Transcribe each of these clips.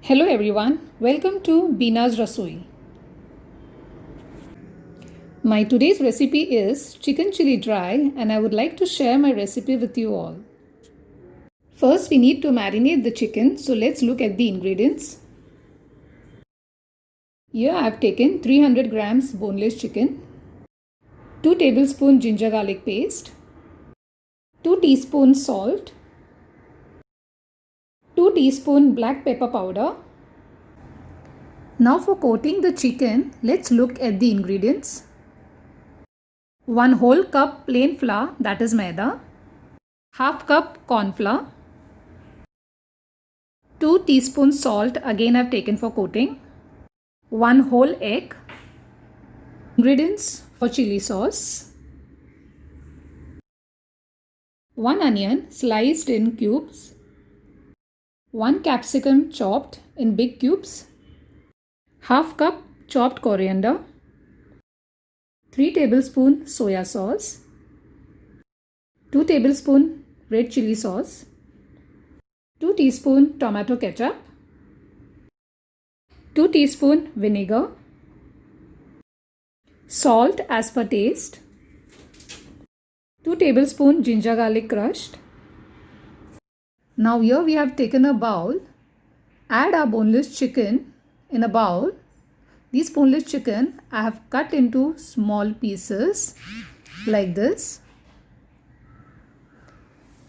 Hello everyone, welcome to Bina's Rasoi. My today's recipe is chicken chili dry and I would like to share my recipe with you all. First we need to marinate the chicken, so let's look at the ingredients. Here I have taken 300 grams boneless chicken, 2 tablespoons ginger garlic paste, 2 teaspoons salt, 2 teaspoons black pepper powder. Now for coating the chicken, let's look at the ingredients. 1 whole cup plain flour, that is maida, half cup corn flour, 2 teaspoons salt, again I have taken for coating, 1 whole egg. Ingredients for chili sauce: 1 onion sliced in cubes, 1 capsicum chopped in big cubes, half cup chopped coriander, 3 tablespoons soya sauce, 2 tablespoons red chili sauce, 2 teaspoons tomato ketchup, 2 teaspoons vinegar, salt as per taste, 2 tablespoons ginger garlic crushed. Now here we have taken a bowl. Add our boneless chicken in a bowl. This boneless chicken I have cut into small pieces like this.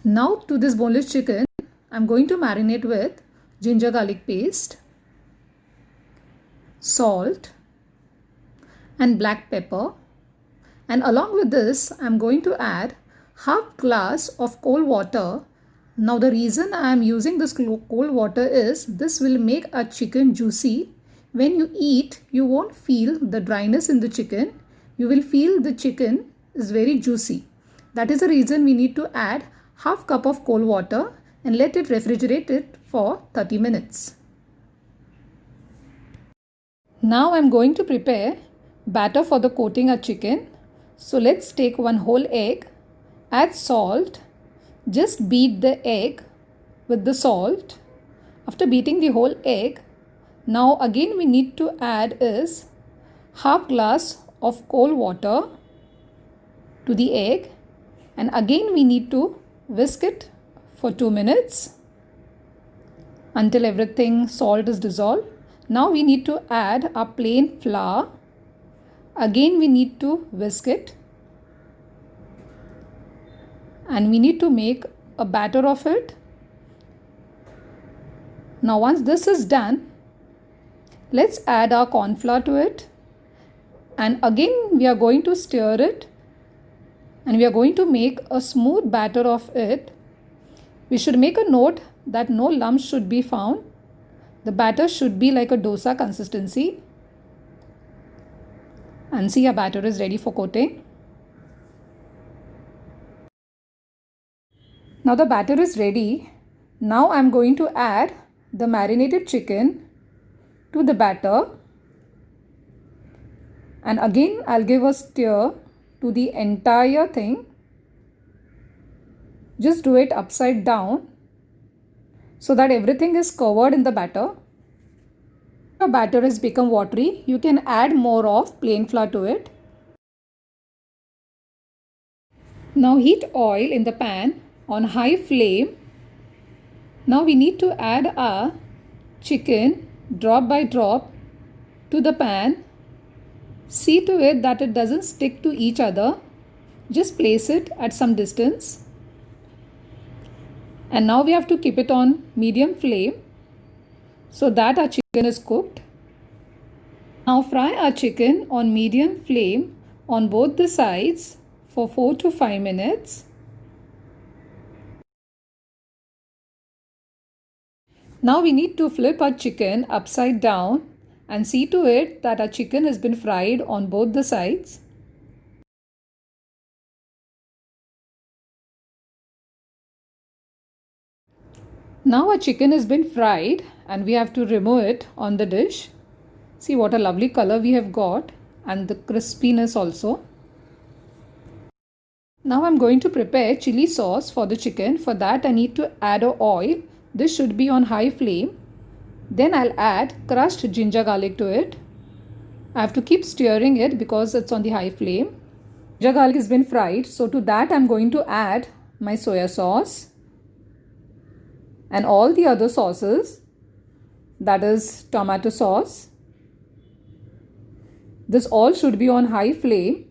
Now to this boneless chicken I am going to marinate with ginger garlic paste, salt and black pepper, and along with this I am going to add half glass of cold water. Now the reason I am using this cold water is this will make our chicken juicy. When you eat, you won't feel the dryness in the chicken. You will feel the chicken is very juicy. That is the reason we need to add half cup of cold water and let it refrigerate it for 30 minutes. Now I am going to prepare batter for the coating our chicken. So let's take 1 whole egg, add salt, just beat the egg with the salt. After beating the whole egg, now again we need to add is half glass of cold water to the egg, and again we need to whisk it for 2 minutes until everything salt is dissolved. Now we need to add our plain flour. Again we need to whisk it and we need to make a batter of it. Now once this is done, let's add our corn flour to it, and again we are going to stir it and we are going to make a smooth batter of it. We should make a note that no lumps should be found. The batter should be like a dosa consistency. And see, our batter is ready for coating. Now the batter is ready. Now I am going to add the marinated chicken to the batter, and again I'll give a stir to the entire thing. Just do it upside down so that everything is covered in the batter. Your batter has become watery, you can add more of plain flour to it. Now heat oil in the pan on high flame. Now we need to add our chicken drop by drop to the pan. See to it that it doesn't stick to each other. Just place it at some distance. And now we have to keep it on medium flame so that our chicken is cooked. Now fry our chicken on medium flame on both the sides for 4 to 5 minutes. Now we need to flip our chicken upside down and see to it that our chicken has been fried on both the sides. Now our chicken has been fried and we have to remove it on the dish. See what a lovely color we have got, and the crispiness also. Now I'm going to prepare chili sauce for the chicken. For that I need to add a oil. This should be on high flame. Then I'll add crushed ginger garlic to it. I have to keep stirring it because it's on the high flame. Ginger garlic has been fried, so to that I'm going to add my soya sauce and all the other sauces, that is tomato sauce. This all should be on high flame.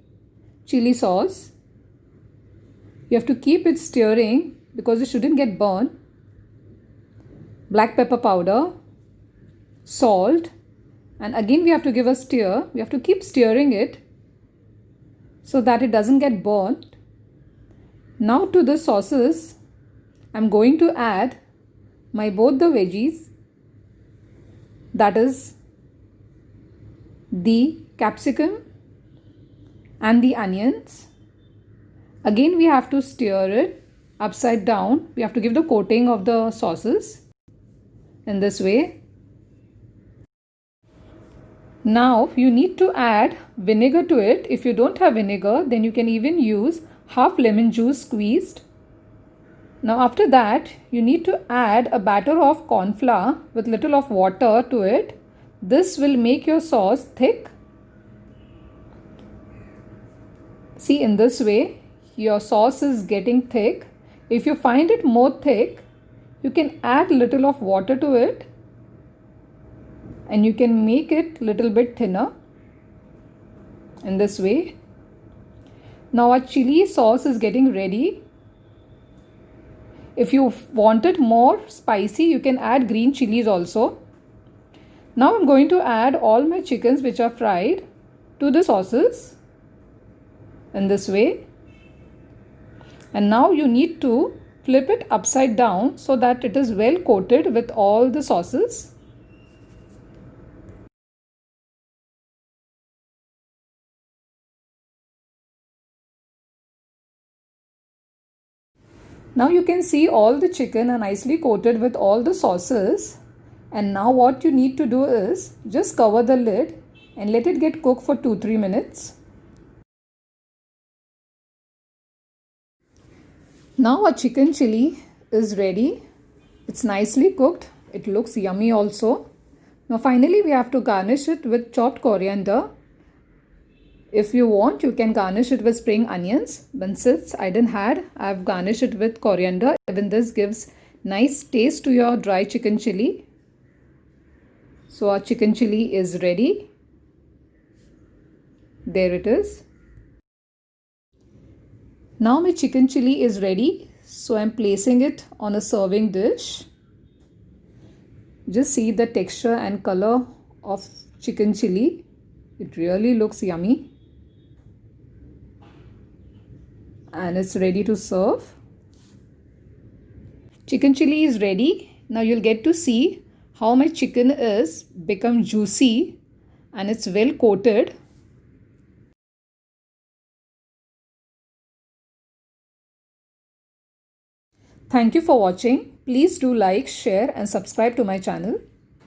Chili sauce. You have to keep it stirring because it shouldn't get burned. Black pepper powder, salt, and again we have to give a stir. We have to keep stirring it so that it doesn't get burnt. Now to the sauces, I'm going to add both the veggies, that is the capsicum and the onions. Again we have to stir it upside down. We have to give the coating of the sauces in this way. Now you need to add vinegar to it. If you don't have vinegar, then you can even use half lemon juice squeezed. Now after that, you need to add a batter of corn flour with little of water to it. This will make your sauce thick. See, in this way, your sauce is getting thick. If you find it more thick, you can add little of water to it and you can make it little bit thinner in this way. Now our chili sauce is getting ready. If you want it more spicy, you can add green chilies also. Now I'm going to add all my chickens which are fried to the sauces in this way. And now you need to flip it upside down so that it is well coated with all the sauces. Now you can see all the chicken are nicely coated with all the sauces. And now what you need to do is just cover the lid and let it get cooked for 2-3 minutes. Now our chicken chili is ready. It's nicely cooked. It looks yummy also. Now finally we have to garnish it with chopped coriander. If you want, you can garnish it with spring onions. But since I didn't had, I've garnished it with coriander. Even this gives nice taste to your dry chicken chili. So our chicken chili is ready. There it is. Now my chicken chili is ready. So I'm placing it on a serving dish. Just see the texture and color of chicken chili. It really looks yummy. And it's ready to serve. Chicken chili is ready. Now you'll get to see how my chicken is become juicy and it's well coated. Thank you for watching. Please do like, share and subscribe to my channel.